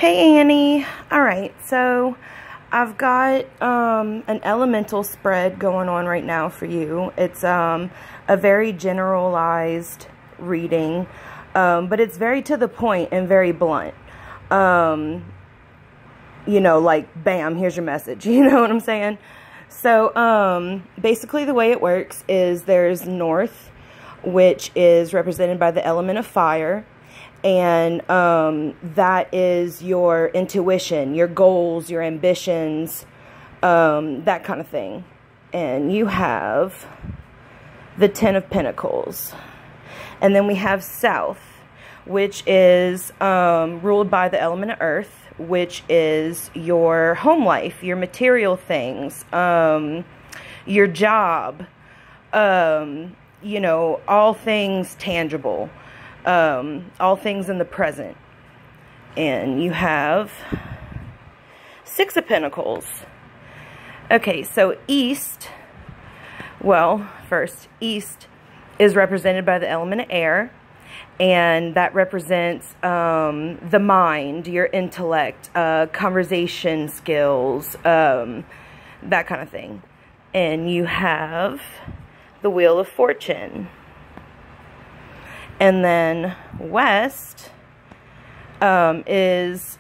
Hey Annie. Alright, so I've got an elemental spread going on right now for you. It's a very generalized reading, but it's very to the point and very blunt. You know, like, bam, here's your message. You know what I'm saying? So basically the way it works is there's north, which is represented by the element of fire. And that is your intuition, your goals, your ambitions, that kind of thing. And you have the Ten of Pentacles. And then we have South, which is ruled by the element of Earth, which is your home life, your material things, your job, you know, all things tangible. All things in the present. And you have Six of Pentacles. Okay, so East, well, first, East is represented by the element of air, and that represents the mind, your intellect, conversation skills, that kind of thing. And you have the Wheel of Fortune. And then West is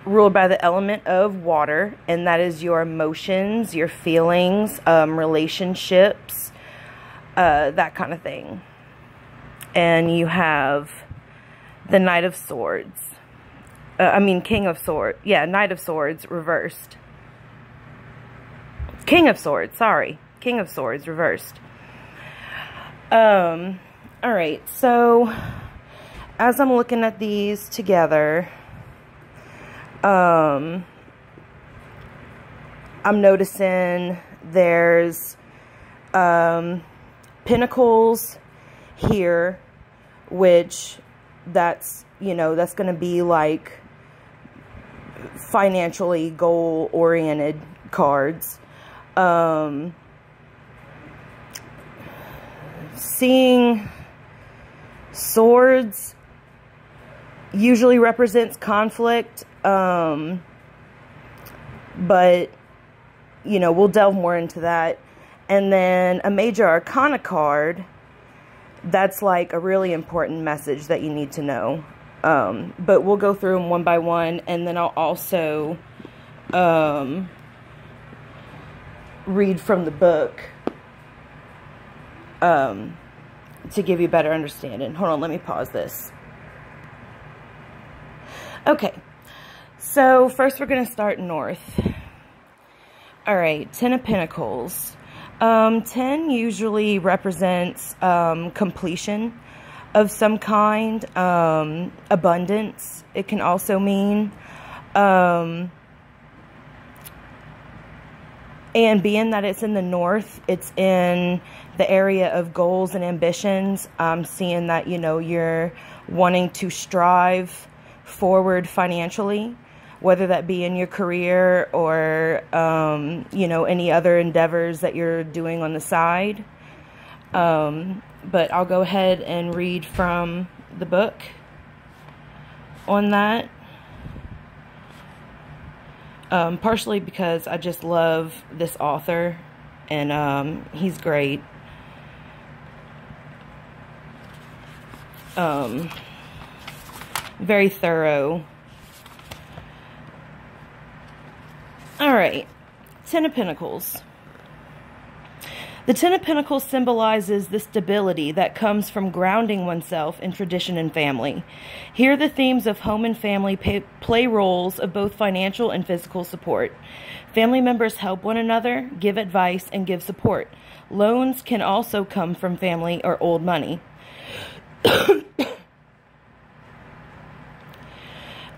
ruled by the element of water, and that is your emotions, your feelings, relationships, that kind of thing. And you have the Knight of Swords. King of Swords. Yeah, Knight of Swords reversed. King of Swords, sorry. King of Swords reversed. Alright, so as I'm looking at these together, I'm noticing there's Pentacles here, which that's, you know, that's going to be like financially goal-oriented cards. Seeing Swords usually represents conflict, but, you know, we'll delve more into that. And then a Major Arcana card, that's like a really important message that you need to know. But we'll go through them one by one, and then I'll also read from the book to give you better understanding. Hold on, let me pause this. Okay, so first we're going to start north. Alright, Ten of Pentacles. 10 usually represents completion of some kind, abundance. It can also mean, and being that it's in the north, it's in the area of goals and ambitions. I'm seeing that, you know, you're wanting to strive forward financially, whether that be in your career or, you know, any other endeavors that you're doing on the side. But I'll go ahead and read from the book on that. Partially because I just love this author, and he's great. Very thorough. Alright, Ten of Pentacles. The Ten of Pentacles symbolizes the stability that comes from grounding oneself in tradition and family. Here the themes of home and family play roles of both financial and physical support. Family members help one another, give advice, and give support. Loans can also come from family or old money.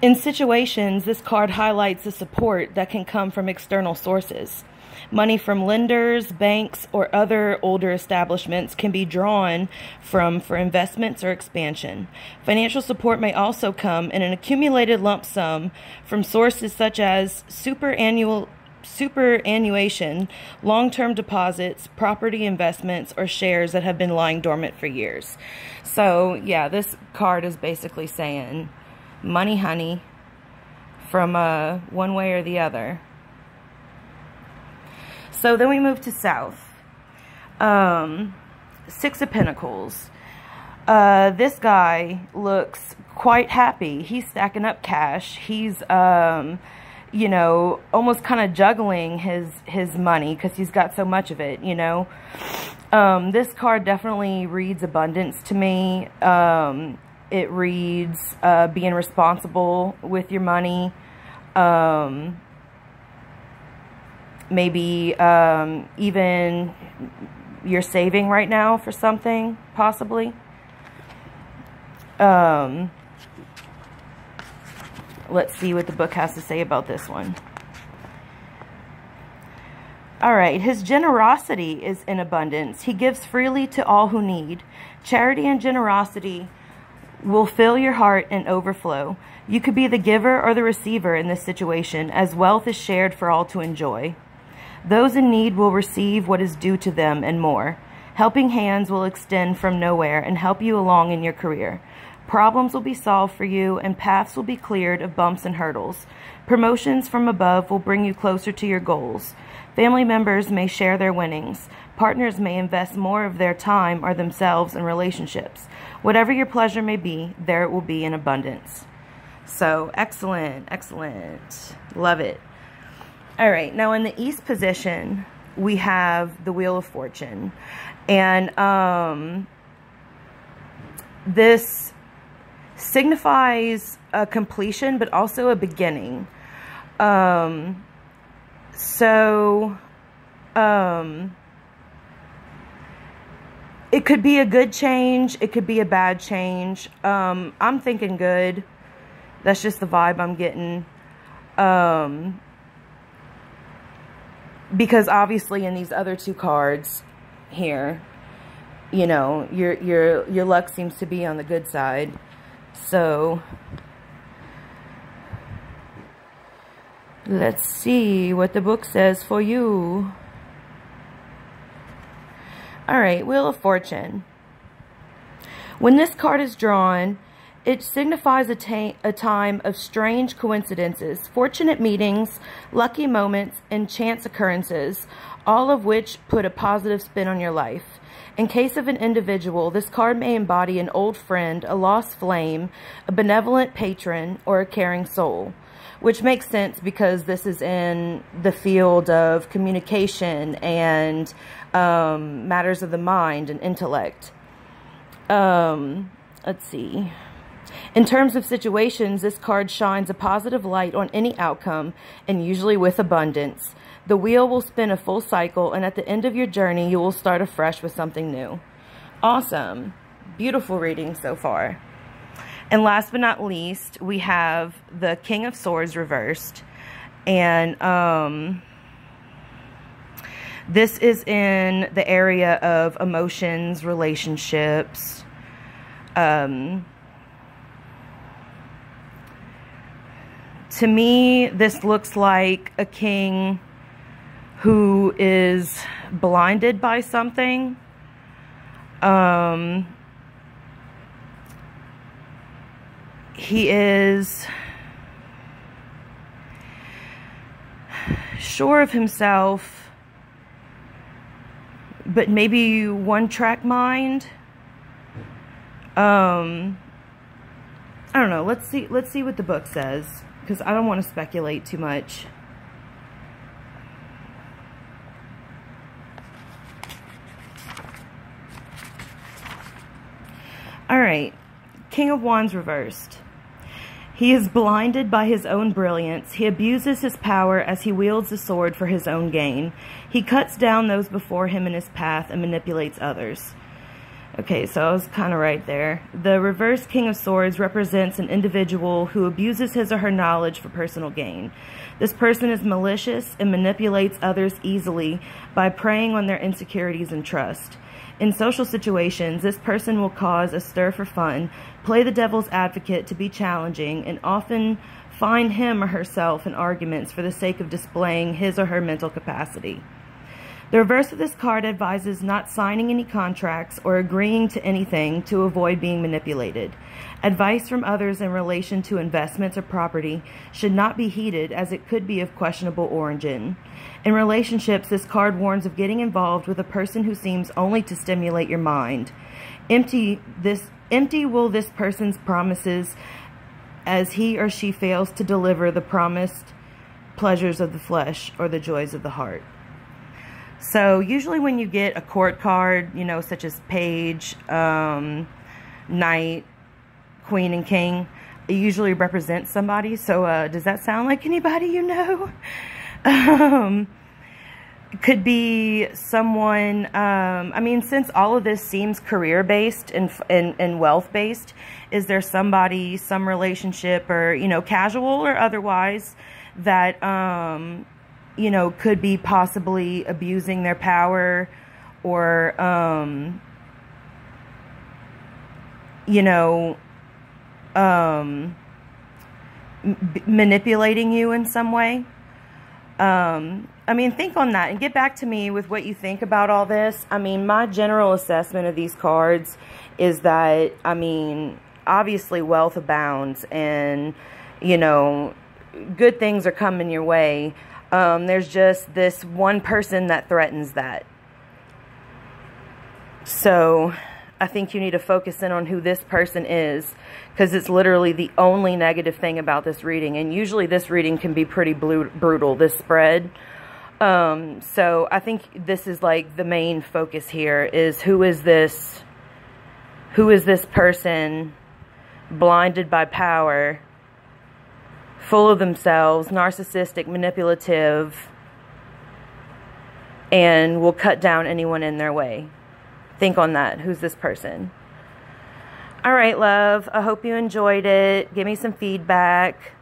In situations, this card highlights the support that can come from external sources. Money from lenders, banks, or other older establishments can be drawn from for investments or expansion. Financial support may also come in an accumulated lump sum from sources such as superannuation, long-term deposits, property investments, or shares that have been lying dormant for years. So, yeah, this card is basically saying, money, honey, from one way or the other. So then we move to South. Six of Pentacles. This guy looks quite happy. He's stacking up cash. He's, you know, almost kind of juggling his money because he's got so much of it, you know. This card definitely reads abundance to me. It reads being responsible with your money. Maybe even you're saving right now for something, possibly. Let's see what the book has to say about this one. All right, his generosity is in abundance. He gives freely to all who need. Charity and generosity will fill your heart and overflow. You could be the giver or the receiver in this situation, as wealth is shared for all to enjoy. Those in need will receive what is due to them and more. Helping hands will extend from nowhere and help you along in your career. Problems will be solved for you and paths will be cleared of bumps and hurdles. Promotions from above will bring you closer to your goals. Family members may share their winnings. Partners may invest more of their time or themselves in relationships. Whatever your pleasure may be, there it will be in abundance. So, excellent, excellent. Love it. All right, now in the East position, we have the Wheel of Fortune. And this signifies a completion, but also a beginning. It could be a good change. It could be a bad change. I'm thinking good. That's just the vibe I'm getting. Because obviously in these other two cards here, you know, your luck seems to be on the good side. So let's see what the book says for you. All right, Wheel of Fortune. When this card is drawn, it signifies a time of strange coincidences, fortunate meetings, lucky moments, and chance occurrences, all of which put a positive spin on your life. In case of an individual, this card may embody an old friend, a lost flame, a benevolent patron, or a caring soul, which makes sense because this is in the field of communication and matters of the mind and intellect. Let's see. In terms of situations, this card shines a positive light on any outcome, and usually with abundance. The wheel will spin a full cycle, and at the end of your journey, you will start afresh with something new. Awesome. Beautiful reading so far. And last but not least, we have the King of Swords reversed. And this is in the area of emotions, relationships. To me, this looks like a king who is blinded by something. He is sure of himself, but maybe one-track mind. I don't know. Let's see what the book says, because I don't want to speculate too much. All right, King of Wands reversed. He is blinded by his own brilliance. He abuses his power as he wields the sword for his own gain. He cuts down those before him in his path and manipulates others. Okay, so I was kind of right there. The reversed King of Swords represents an individual who abuses his or her knowledge for personal gain. This person is malicious and manipulates others easily by preying on their insecurities and trust. In social situations, this person will cause a stir for fun, play the devil's advocate to be challenging, and often find him or herself in arguments for the sake of displaying his or her mental capacity. The reverse of this card advises not signing any contracts or agreeing to anything to avoid being manipulated. Advice from others in relation to investments or property should not be heeded, as it could be of questionable origin. In relationships, this card warns of getting involved with a person who seems only to stimulate your mind. Empty will this person's promises, as he or she fails to deliver the promised pleasures of the flesh or the joys of the heart. So usually when you get a court card, you know, such as Page, Knight, Queen, and King, it usually represents somebody. So does that sound like anybody you know? It could be someone, I mean, since all of this seems career-based and wealth-based, is there somebody, some relationship, or, you know, casual or otherwise, that, you know, could be possibly abusing their power, or, you know, manipulating you in some way? I mean, think on that and get back to me with what you think about all this. I mean, my general assessment of these cards is that, I mean, obviously wealth abounds and, you know, good things are coming your way. There's just this one person that threatens that. So I think you need to focus in on who this person is, because it's literally the only negative thing about this reading. And usually this reading can be pretty brutal, this spread. So I think this is like the main focus here is who is this person, blinded by power, full of themselves, narcissistic, manipulative, and will cut down anyone in their way. Think on that. Who's this person? All right, love. I hope you enjoyed it. Give me some feedback.